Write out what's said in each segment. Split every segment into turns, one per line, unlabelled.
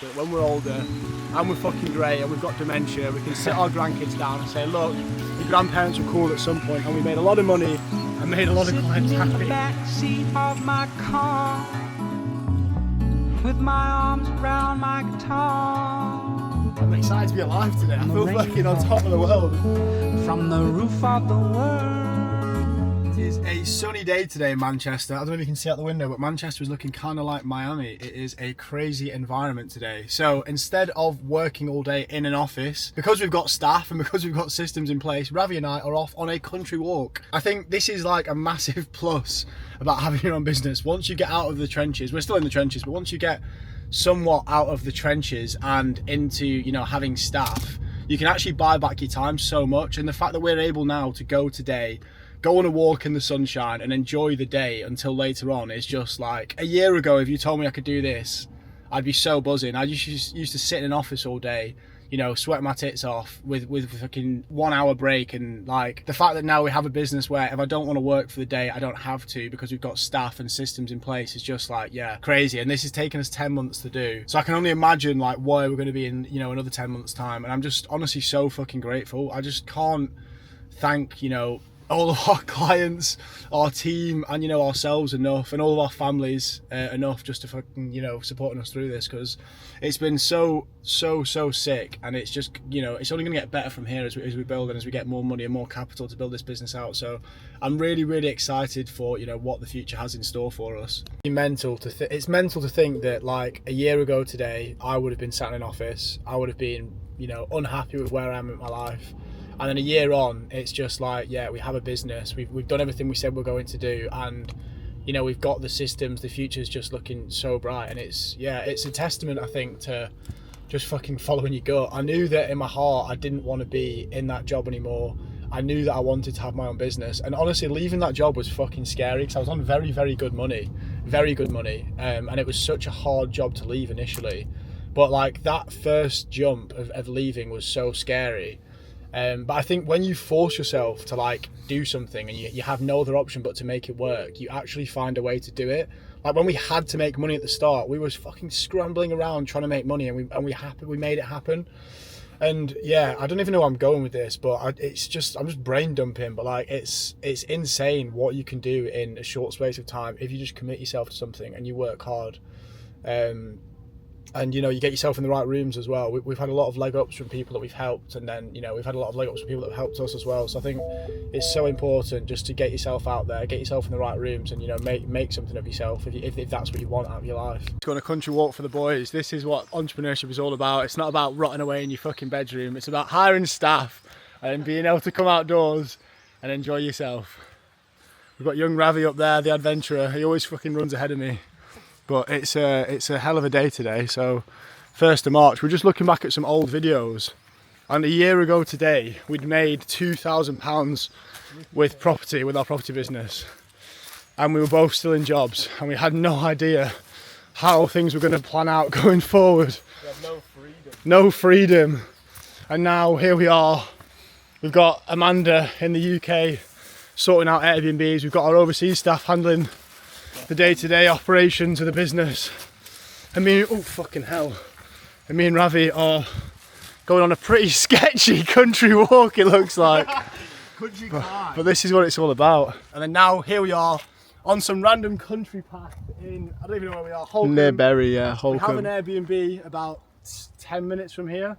that when we're older and we're fucking grey and we've got dementia, we can sit our grandkids down and say, look, your grandparents were cool at some point and we made a lot of money and made a lot of clients happy.
In the backseat of my car, with my arms around my guitar.
I'm excited to be alive today. I feel fucking on top of the world.
From the roof of the world.
It is a sunny day today in Manchester. I don't know if you can see out the window, but Manchester is looking kind of like Miami. It is a crazy environment today. So instead of working all day in an office, because we've got staff and because we've got systems in place, Ravi and I are off on a country walk. I think this is like a massive plus about having your own business. Once you get out of the trenches, we're still in the trenches, but once you get somewhat out of the trenches and into, you know, having staff, you can actually buy back your time so much. And the fact that we're able now to go today, go on a walk in the sunshine and enjoy the day until later on is just like, a year ago if you told me I could do this, I'd be so buzzing. I used to sit in an office all day, you know, sweat my tits off with fucking 1 hour break. And like the fact that now we have a business where if I don't want to work for the day, I don't have to because we've got staff and systems in place is just like, yeah, crazy. And this has taken us 10 months to do. So I can only imagine like where we're going to be in, you know, another 10 months time. And I'm just honestly so fucking grateful. I just can't thank, you know, all of our clients, our team, and, you know, ourselves enough, and all of our families enough just to fucking, you know, supporting us through this, because it's been so sick. And it's just, you know, it's only going to get better from here as we build and as we get more money and more capital to build this business out. So I'm really excited for, you know, what the future has in store for us. It's mental to think that like a year ago today I would have been sat in an office, I would have been, you know, unhappy with where I am in my life. And then a year on, it's just like, yeah, we have a business. We've done everything we said we're going to do, and you know, we've got the systems. The future's just looking so bright, and it's a testament, I think, to just fucking following your gut. I knew that in my heart I didn't want to be in that job anymore. I knew that I wanted to have my own business, and honestly, leaving that job was fucking scary because I was on very good money, and it was such a hard job to leave initially. But like that first jump of leaving was so scary. But I think when you force yourself to like do something and you have no other option but to make it work, you actually find a way to do it. Like when we had to make money at the start, we was fucking scrambling around trying to make money, and we made it happen. And yeah, I don't even know where I'm going with this, but I'm just brain dumping. But like it's insane what you can do in a short space of time if you just commit yourself to something and you work hard. And you know, you get yourself in the right rooms as well. We've had a lot of leg ups from people that we've helped, and then, you know, we've had a lot of leg ups from people that have helped us as well. So I think it's so important just to get yourself out there, get yourself in the right rooms, and, you know, make something of yourself if that's what you want out of your life. Go on a country walk for the boys. This is what entrepreneurship is all about. It's not about rotting away in your fucking bedroom. It's about hiring staff and being able to come outdoors and enjoy yourself. We've got young Ravi up there, the adventurer. He always fucking runs ahead of me. But it's a hell of a day today. So 1st of March, we're just looking back at some old videos, and a year ago today we'd made £2,000 with our property business, and we were both still in jobs, and we had no idea how things were going to plan out going forward.
We had
no freedom. And now here we are. We've got Amanda in the UK sorting out Airbnbs. We've got our overseas staff handling the day-to-day operations of the business. And me and Ravi are going on a pretty sketchy country walk, it looks like. But this is what it's all about. And then now here we are on some random country path in, I don't even know where we are, Holcombe.
near Bury, yeah, Holcombe.
We have an Airbnb about 10 minutes from here,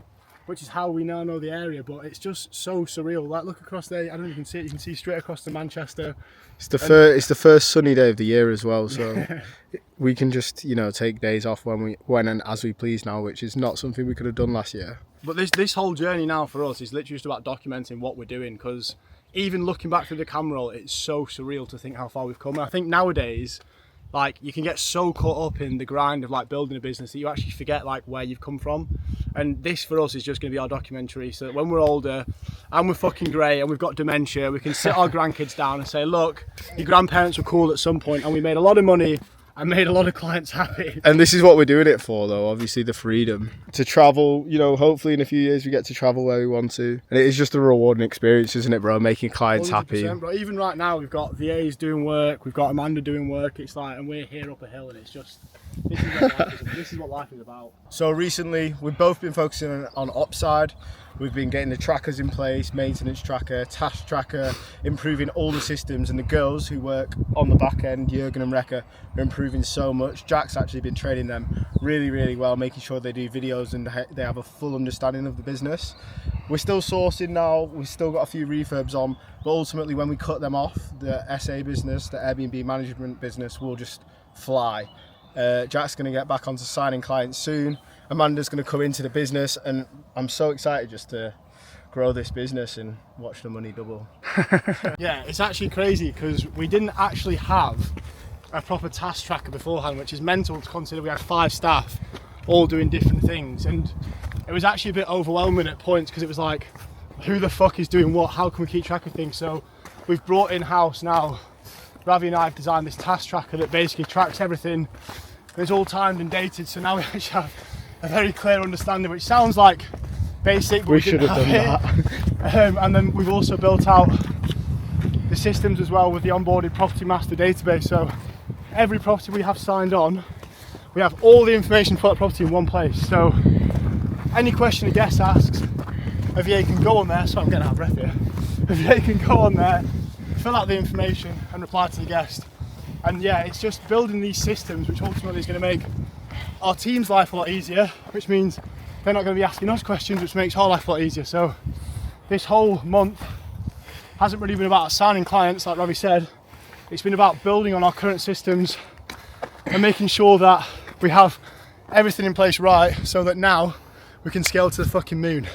which is how we now know the area. But it's just so surreal. Like, look across there, I don't know if you can see it, you can see straight across to Manchester.
It's the first sunny day of the year as well, so we can just, you know, take days off when and as we please now, which is not something we could have done last year.
But this whole journey now for us is literally just about documenting what we're doing, because even looking back through the camera roll, it's so surreal to think how far we've come. And I think nowadays, like, you can get so caught up in the grind of like building a business that you actually forget like where you've come from. And this for us is just going to be our documentary, so that when we're older and we're fucking grey and we've got dementia, we can sit our grandkids down and say, look, your grandparents were cool at some point and we made a lot of money and made a lot of clients happy.
And this is what we're doing it for, though, obviously, the freedom to travel. You know, hopefully in a few years we get to travel where we want to, and it is just a rewarding experience, isn't it, bro? Making clients happy.
Bro. Even right now we've got VAs doing work, we've got Amanda doing work, it's like, and we're here up a hill, and it's just This is what life is about.
So recently, we've both been focusing on ops side. We've been getting the trackers in place, maintenance tracker, task tracker, improving all the systems, and the girls who work on the back end, Jürgen and Rekka, are improving so much. Jack's actually been training them really well, making sure they do videos and they have a full understanding of the business. We're still sourcing now, we've still got a few refurbs on, but ultimately when we cut them off, the SA business, the Airbnb management business will just fly. Jack's going to get back onto signing clients soon. Amanda's going to come into the business, and I'm so excited just to grow this business and watch the money double.
Yeah, it's actually crazy because we didn't actually have a proper task tracker beforehand, which is mental to consider. We had 5 staff all doing different things, and it was actually a bit overwhelming at points because it was like, who the fuck is doing what? How can we keep track of things? So we've brought in-house now. Ravi and I have designed this task tracker that basically tracks everything. It's all timed and dated, so now we actually have a very clear understanding, which sounds like basic, but
we should have done
that. And then we've also built out the systems as well with the onboarded property master database. So every property we have signed on, we have all the information for that property in one place. So any question a guest asks, a VA can go on there. So I'm getting out of breath here. A VA can go on there, fill out the information and reply to the guest. And yeah, it's just building these systems which ultimately is going to make our team's life a lot easier, which means they're not going to be asking us questions, which makes our life a lot easier. So this whole month hasn't really been about signing clients, like Ravi said. It's been about building on our current systems and making sure that we have everything in place right, so that now we can scale to the fucking moon.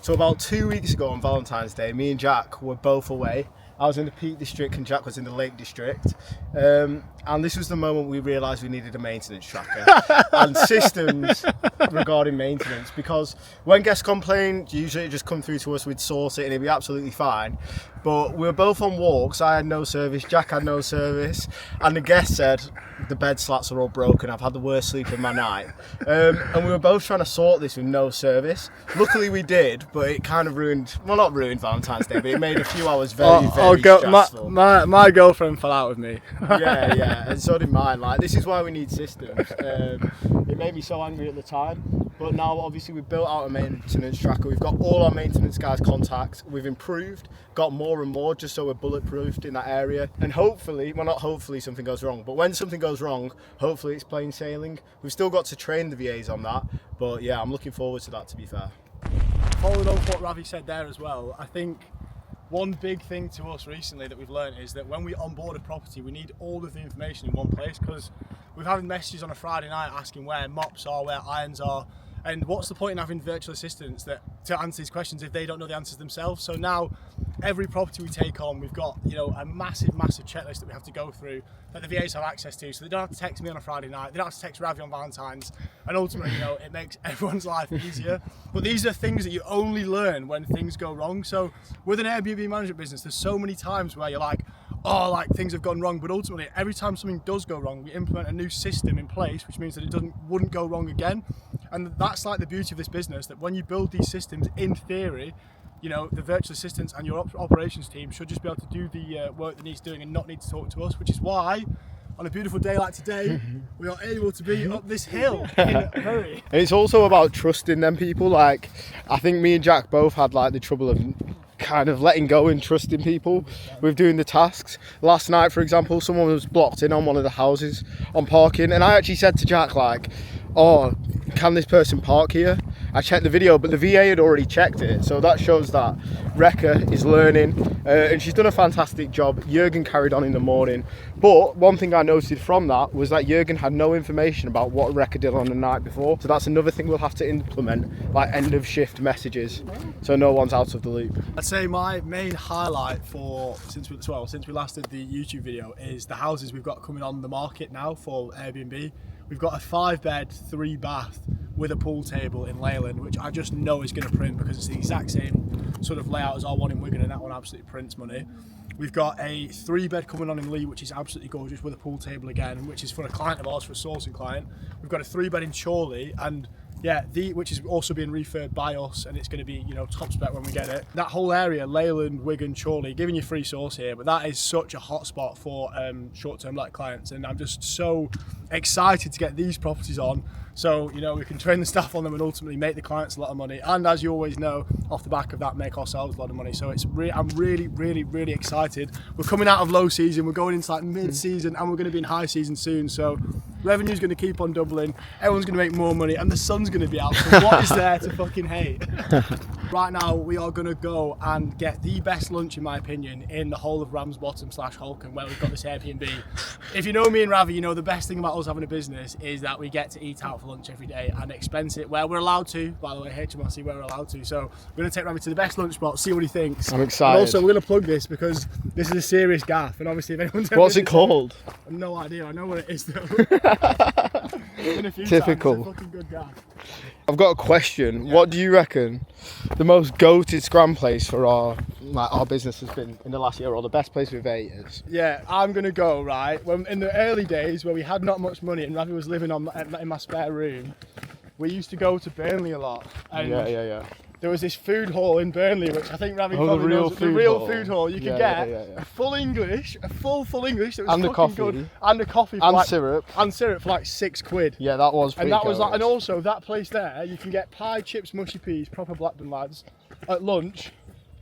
So about 2 weeks ago on Valentine's Day, me and Jack were both away. I was in the Peak District and Jack was in the Lake District. And this was the moment we realised we needed a maintenance tracker and systems regarding maintenance, because when guests complain, usually it just come through to us, we'd source it and it'd be absolutely fine. But we were both on walks, I had no service, Jack had no service, and the guest said, the bed slats are all broken, I've had the worst sleep of my night. And we were both trying to sort this with no service. Luckily we did, but it kind of ruined, well not ruined Valentine's Day, but it made a few hours very stressful.
My girlfriend fell out with me.
Yeah, and so did mine. Like, this is why we need systems. It made me so angry at the time, but now obviously we've built out a maintenance tracker. We've got all our maintenance guys' contacts. We've improved, got more and more, just so we're bulletproofed in that area. And hopefully, well not hopefully something goes wrong, but when something goes wrong, hopefully it's plain sailing. We've still got to train the VAs on that, but yeah, I'm looking forward to that, to be fair.
Following on what Ravi said there as well, I think one big thing to us recently that we've learned is that when we onboard a property, we need all of the information in one place, because we're having messages on a Friday night asking where mops are, where irons are, and what's the point in having virtual assistants that to answer these questions if they don't know the answers themselves? So now every property we take on, we've got, you know, a massive checklist that we have to go through that the VAs have access to, so they don't have to text me on a Friday night, they don't have to text Ravi on Valentine's, and ultimately, you know, it makes everyone's life easier. But these are things that you only learn when things go wrong. So with an Airbnb management business, there's so many times where you're like, oh, like things have gone wrong, but ultimately every time something does go wrong, we implement a new system in place, which means that it wouldn't go wrong again. And that's like the beauty of this business, that when you build these systems, in theory, you know, the virtual assistants and your operations team should just be able to do the work that needs doing and not need to talk to us, which is why on a beautiful day like today, we are able to be up this hill in a hurry.
And it's also about trusting them people. Like, I think me and Jack both had like the trouble of kind of letting go and trusting people with doing the tasks. Last night, for example, someone was blocked in on one of the houses on parking, and I actually said to Jack, like, oh, can this person park here? I checked the video, but the VA had already checked it, so that shows that Rekka is learning, and she's done a fantastic job. Jürgen carried on in the morning, but one thing I noted from that was that Jürgen had no information about what Rekka did on the night before, so that's another thing we'll have to implement, like end of shift messages, so no one's out of the loop.
I'd say my main highlight since we last did the YouTube video is the houses we've got coming on the market now for Airbnb. We've got a 5-bed, 3-bath with a pool table in Leyland, which I just know is going to print because it's the exact same sort of layout as our one in Wigan, and that one absolutely prints money. We've got a 3-bed coming on in Lee, which is absolutely gorgeous with a pool table again, which is for a client of ours, for a sourcing client. We've got a 3-bed in Chorley, and Yeah, which is also being refurbed by us, and it's going to be, you know, top spec when we get it. That whole area, Leyland, Wigan, Chorley, giving you free sauce here, but that is such a hot spot for short-term let clients, and I'm just so excited to get these properties on. So, you know, we can train the staff on them and ultimately make the clients a lot of money. And as you always know, off the back of that, make ourselves a lot of money. So I'm really, really, really excited. We're coming out of low season. We're going into like mid-season and we're going to be in high season soon. So revenue's going to keep on doubling. Everyone's going to make more money and the sun's going to be out. So what is there to fucking hate? Right now, we are going to go and get the best lunch, in my opinion, in the whole of Ramsbottom / Holcombe, where we've got this Airbnb. If you know me and Ravi, you know the best thing about us having a business is that we get to eat out for lunch every day and expense it where we're allowed to. By the way, HMRC, where we're allowed to. So we're going to take Ravi to the best lunch spot, see what he thinks.
I'm excited.
And also, we're going to plug this because this is a serious gaff. And obviously, if anyone's ever
What's it called?
I have no idea. I know what it is though.
Typical.
It's a fucking good gaff.
I've got a question. Yeah. What do you reckon the most goated scram place for our business has been in the last year, or the best place we've ate is?
Yeah, I'm gonna go right. When in the early days where we had not much money and Ravi was living in my spare room, we used to go to Burnley a lot. And
yeah.
There was this food hall in Burnley, which I think Ravi probably knows. The real food hall. You could get a full English, a full English that was
and
fucking good, and a coffee for
syrup
for like £6.
Yeah, that was pretty.
And that was like, and also that place there, you can get pie, chips, mushy peas, proper Blackburn lads, at lunch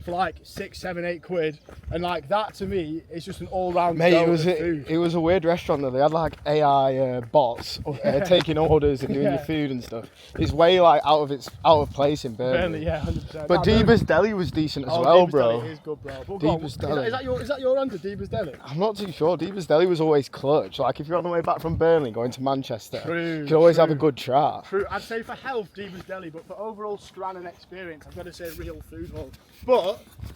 for like £6, £7, £8, and like that to me is just an all-round.
Mate, it was a weird restaurant though. They had like AI bots taking orders and doing your food and stuff. It's way like out of place in Burnley.
Yeah, 100%.
But Deeba's Deli was decent as well,
Deeba's
bro.
Deli is good, bro.
Deeba's Deli.
Is that your answer, Deeba's Deli?
I'm not too sure. Deeba's Deli was always clutch. Like if you're on the way back from Burnley going to Manchester, you can always have a good chat.
True. I'd say for health, Deeba's Deli, but for overall scran and experience, I've got to say real food hall. But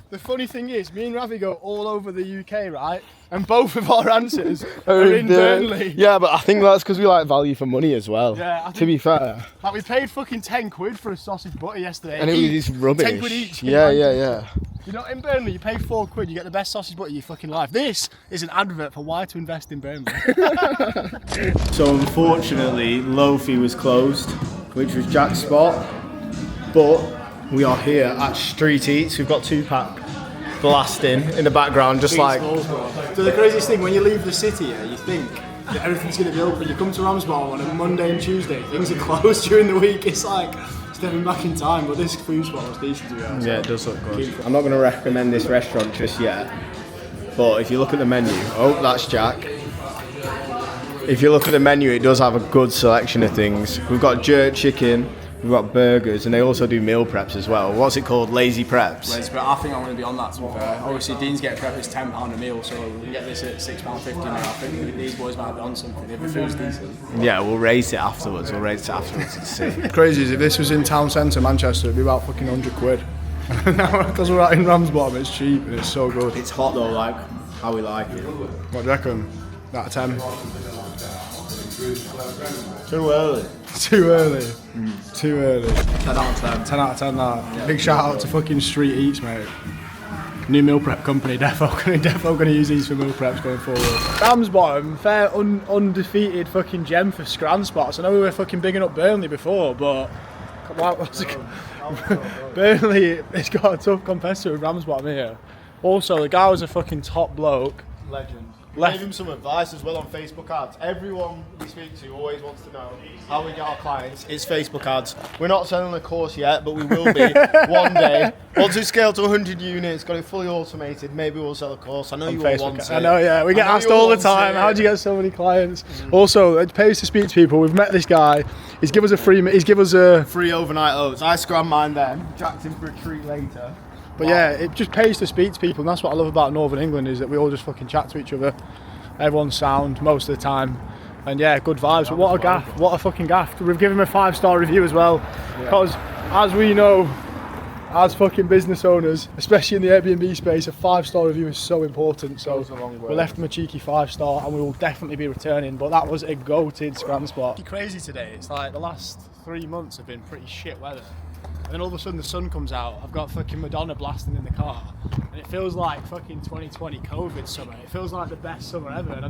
the funny thing is, me and Ravi go all over the UK, right? And both of our answers are in Burnley.
Yeah, but I think that's because we like value for money as well.
Yeah.
To be fair.
Like we paid fucking £10 for a sausage butter yesterday.
And it was rubbish.
£10 each.
Yeah.
You know, in Burnley, you pay £4, you get the best sausage butter of your fucking life. This is an advert for why to invest in Burnley.
So unfortunately, Lofi was closed, which was Jack's spot. But we are here at Street Eats. We've got 2-pack blasting in the background, just like.
So the craziest thing, when you leave the city here, you think that everything's going to be open. You come to Ramsbottom on a Monday and Tuesday, things are closed during the week. It's like stepping back in time, but this food spot was decent to be honest.
Yeah, it does look good. I'm not going to recommend this restaurant just yet, but if you look at the menu, oh, that's Jack. If you look at the menu, it does have a good selection of things. We've got jerk chicken. We've got burgers, and they also do meal preps as well. What's it called? Lazy preps?
Lazy prep. I think I'm going to be on that, to be fair. Obviously, Dean's Get Prep is £10 a meal, so we can get this at £6.50 now. I think these boys might be on something if the food's decent.
Yeah, we'll rate it afterwards. And see.
Crazy is if this was in town centre Manchester, it'd be about fucking £100. Now, because we're out in Ramsbottom, it's cheap and it's so good.
It's hot though, like how we like it.
What do you reckon? Out of 10?
Too early.
Too early. Too early.
10 out of 10.
10 out of 10 that. Yeah. Big shout out to fucking Street Eats, mate. New meal prep company, defo gonna use these for meal preps going forward. Ramsbottom, fair undefeated fucking gem for scran spots. I know we were fucking bigging up Burnley before, but Burnley, it's got a tough competitor with Ramsbottom here. Also, the guy was a fucking top bloke.
Legend. Gave him some advice as well on Facebook ads. Everyone we speak to always wants to know how we get our clients. It's Facebook ads. We're not selling a course yet, but we will be one day. Once we scale to 100 units, got it fully automated, maybe we'll sell a course. I know you all want it.
I know, yeah. We get asked all the time, how do you get so many clients? Also, it pays to speak to people. We've met this guy. He's give us a free
overnight oats. I scram mine then. Jacked him for a treat later.
But yeah, it just pays to speak to people, and that's what I love about Northern England, is that we all just fucking chat to each other. Everyone's sound most of the time, and yeah, good vibes. But what a gaff, what a fucking gaff. We've given him a 5-star review as well, because as we know, as fucking business owners, especially in the Airbnb space, a 5-star review is so important. So we left him a cheeky 5-star, and we will definitely be returning. But that was a goated scram spot. It's crazy today. It's like the last 3 months have been pretty shit weather. and then all of a sudden the sun comes out. I've got fucking Madonna blasting in the car, and it feels like fucking 2020 COVID summer. It feels like the best summer ever, and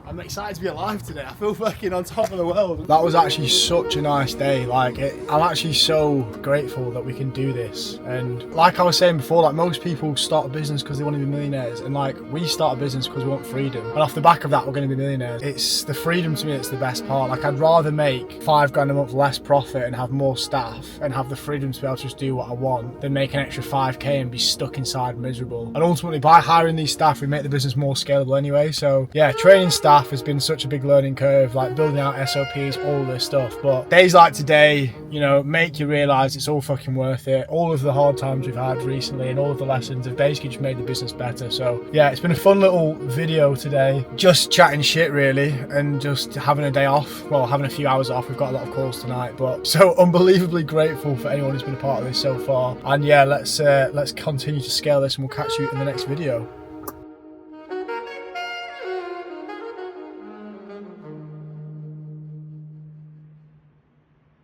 I'm excited to be alive today. I feel fucking on top of the world. That was actually such a nice day. Like, I'm actually so grateful that we can do this. And like I was saying before, like most people start a business because they want to be millionaires, and like we start a business because we want freedom. And off the back of that, we're going to be millionaires. It's the freedom to me that's the best part. Like, I'd rather make £5 a month less profit and have more staff and have the freedom to be able to just do what I want than make an extra 5k and be stuck inside miserable. And ultimately, by hiring these staff, we make the business more scalable anyway. So yeah, training staff has been such a big learning curve, like building out SOPs, all this stuff. But days like today, you know, make you realise it's all fucking worth it. All of the hard times we've had recently and all of the lessons have basically just made the business better. So yeah, it's been a fun little video today, just chatting shit really, and just having a day off. Well, having a few hours off. We've got a lot of calls tonight, but so unbelievably grateful for anyone who's been a part of this so far. And yeah, let's continue to scale this, and we'll catch you in the next video.